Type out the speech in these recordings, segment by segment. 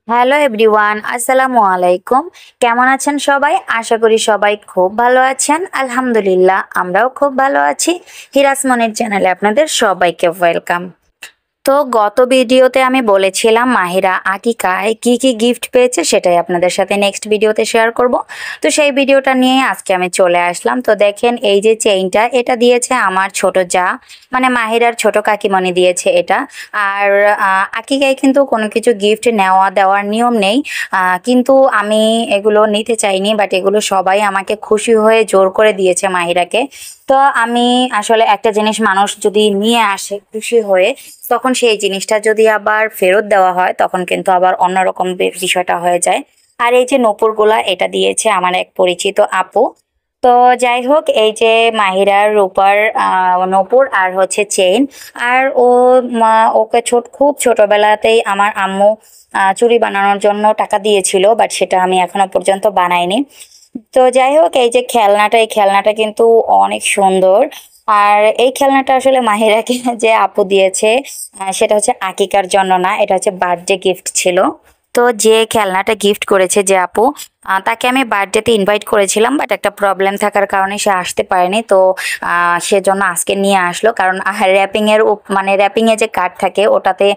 Hello everyone, আসসালামু আলাইকুম। কেমন আছেন সবাই? আশা করি সবাই খুব ভালো আছেন। আলহামদুলিল্লাহ, আমরাও খুব ভালো আছি। হিরাস মনির চ্যানেলে আপনাদের সবাইকে ওয়েলকাম। তো গত ভিডিওতে আমি বলেছিলাম মাহিরা আকিকায় কি কি গিফট পেয়েছে সেটাই আপনাদের সাথে নেক্সট ভিডিওতে শেয়ার করব। তো সেই ভিডিওটা নিয়ে আজকে আমি চলে আসলাম। তো দেখেন, এই যে চেইনটা, এটা দিয়েছে আমার ছোট যা, মানে মাহিরার ছোট কাকিমণি দিয়েছে এটা। আর আকিকায় কিন্তু কোনো কিছু গিফট নেওয়া দেওয়ার নিয়ম নেই, কিন্তু আমি এগুলো নিতে চাইনি, বাট এগুলো সবাই আমাকে খুশি হয়ে জোর করে দিয়েছে মাহিরাকে। তো আমি আসলে একটা জিনিস মানুষ যদি নিয়ে আসে খুশি হয়ে, তখন সেই জিনিসটা যদি আবার ফেরত দেওয়া হয় তখন কিন্তু আবার অন্যরকম বিষয়টা হয়ে যায়। আর এই যে নূপুরগুলা, এটা দিয়েছে আমার এক পরিচিত আপু। তো যাই হোক, এই যে মাহিরার রূপার নূপুর আর হচ্ছে চেইন। আর ওকে খুব ছোটবেলাতেই আমার আম্মু চুড়ি বানানোর জন্য টাকা দিয়েছিল, বাট সেটা আমি এখনো পর্যন্ত বানাইনি। তো যাই হোক, এই যে খেলনাটা, এই খেলনাটা কিন্তু অনেক সুন্দর। আর এই খেলনাটা আসলে মাহিরাকে যে আপু দিয়েছে, সেটা হচ্ছে আকিকার জন্য না, এটা হচ্ছে বার্থডে গিফট ছিল। তো যে খেলনাটা গিফট করেছে যে আপু, তাকে আমি বার্থডেতে ইনভাইট করেছিলাম, বাট একটা প্রবলেম থাকার কারণে সে আসতে পারেনি। তো সেজন্য আজকে নিয়ে আসলো, কারণ র্যাপিং এর মানে র্যাপিং এ যে কার্ড থাকে ওটাতে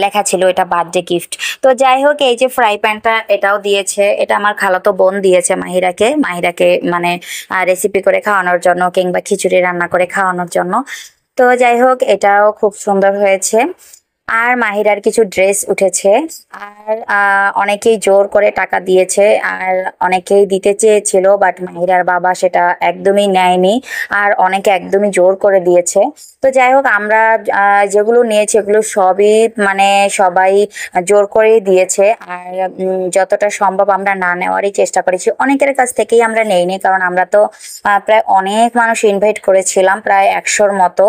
লেখা ছিল এটা বার্থডে গিফট। তো যাই হোক, এই যে ফ্রাই প্যানটা, এটাও দিয়েছে। এটা আমার খালাতো বোন দিয়েছে মাহিরাকে মানে রেসিপি করে খাওয়ানোর জন্য, কিংবা খিচুড়ি রান্না করে খাওয়ানোর জন্য। তো যাই হোক, এটাও খুব সুন্দর হয়েছে। আর মাহিরার কিছু ড্রেস উঠেছে। আর অনেকেই জোর করে টাকা দিয়েছে, আর অনেকেই দিতে চেয়েছিল, বাট মাহিরার বাবা সেটা একদমই নেয়নি। আর অনেকে একদমই জোর করে দিয়েছে। তো যাই হোক, আমরা যেগুলো নিয়েছি এগুলো সবই মানে সবাই জোর করেই দিয়েছে। আর যতটা সম্ভব আমরা না নেওয়ারই চেষ্টা করেছি, অনেকের কাছ থেকেই আমরা নেইনি, কারণ আমরা তো প্রায় অনেক মানুষ ইনভাইট করেছিলাম, প্রায় 100-র মতো।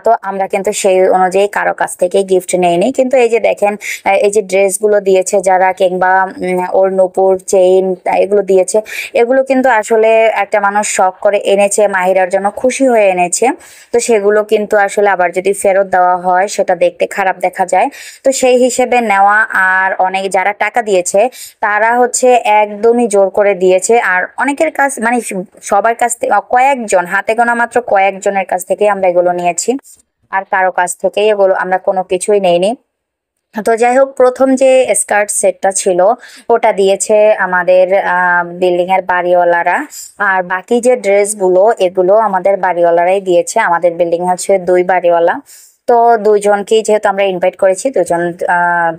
তো আমরা কিন্তু সেই অনুযায়ী কারো কাছ থেকে গিফট নেইনি। কিন্তু এই যে দেখেন, এই যে ড্রেসগুলো দিয়েছে যারা, কিংবা ওর নূপুর চেইন এগুলো দিয়েছে, এগুলো কিন্তু আসলে একটা মানুষ শখ করে এনেছে, মাহিরার জন্য খুশি হয়ে এনেছে। তো সেগুলো কিন্তু আসলে আবার যদি ফেরত দেওয়া হয় সেটা দেখতে খারাপ দেখা যায়। তো সেই হিসেবে নেওয়া। আর অনেক যারা টাকা দিয়েছে তারা হচ্ছে একদমই জোর করে দিয়েছে। আর অনেকের কাছ মানে সবার কাছ থেকে, কয়েকজন হাতে গোনা মাত্র কয়েকজনের কাছ থেকে আমরা এগুলো নিয়েছি। আর কারো কাছ থেকে এগুলো আমরা কোনো কিছুই নেইনি। তো যাই হোক, প্রথম যে স্কার্ট সেটটা ছিল ওটা দিয়েছে আমাদের বিল্ডিং এর বাড়িওয়ালারা। আর বাকি যে ড্রেসগুলো, এগুলো আমাদের বাড়িওয়ালারাই দিয়েছে। আমাদের বিল্ডিং হচ্ছে 2 বাড়িওয়ালা। তো দুইজনকেই যেহেতু আমরা ইনভাইট করেছি,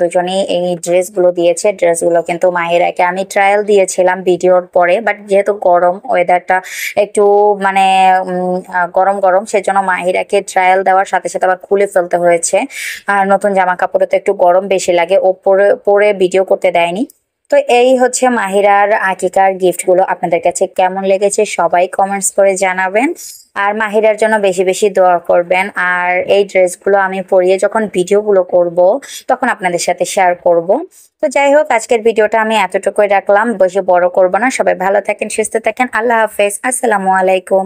দুজনেই এই ড্রেসগুলো দিয়েছে। ড্রেসগুলো কিন্তু মাহিরাকে আমি ট্রায়াল দিয়েছিলাম ভিডিওর পরে, বাট যেহেতু গরম ওয়েদারটা একটু মানে গরম গরম, সেজন্য মাহিরাকে ট্রায়াল দেওয়ার সাথে সাথে আবার খুলে ফেলতে হয়েছে। আর নতুন জামা কাপড়ে তো একটু গরম বেশি লাগে, ও পরে পরে ভিডিও করতে দেয়নি। তো এই হচ্ছে মাহিরার আকিকার গিফটগুলো। আপনাদের কাছে কেমন লেগেছে সবাই কমেন্টস করে জানাবেন। আর মাহিরার জন্য বেশি বেশি দোয়া করবেন। আর এই ড্রেসগুলো আমি পরিয়ে যখন ভিডিওগুলো করব তখন আপনাদের সাথে শেয়ার করব। তো যাই হোক, আজকের ভিডিওটা আমি এতটুকুই রাখলাম, বেশি বড় করব না। সবাই ভালো থাকেন, সুস্থ থাকেন। আল্লাহ হাফেজ, আসসালামু আলাইকুম।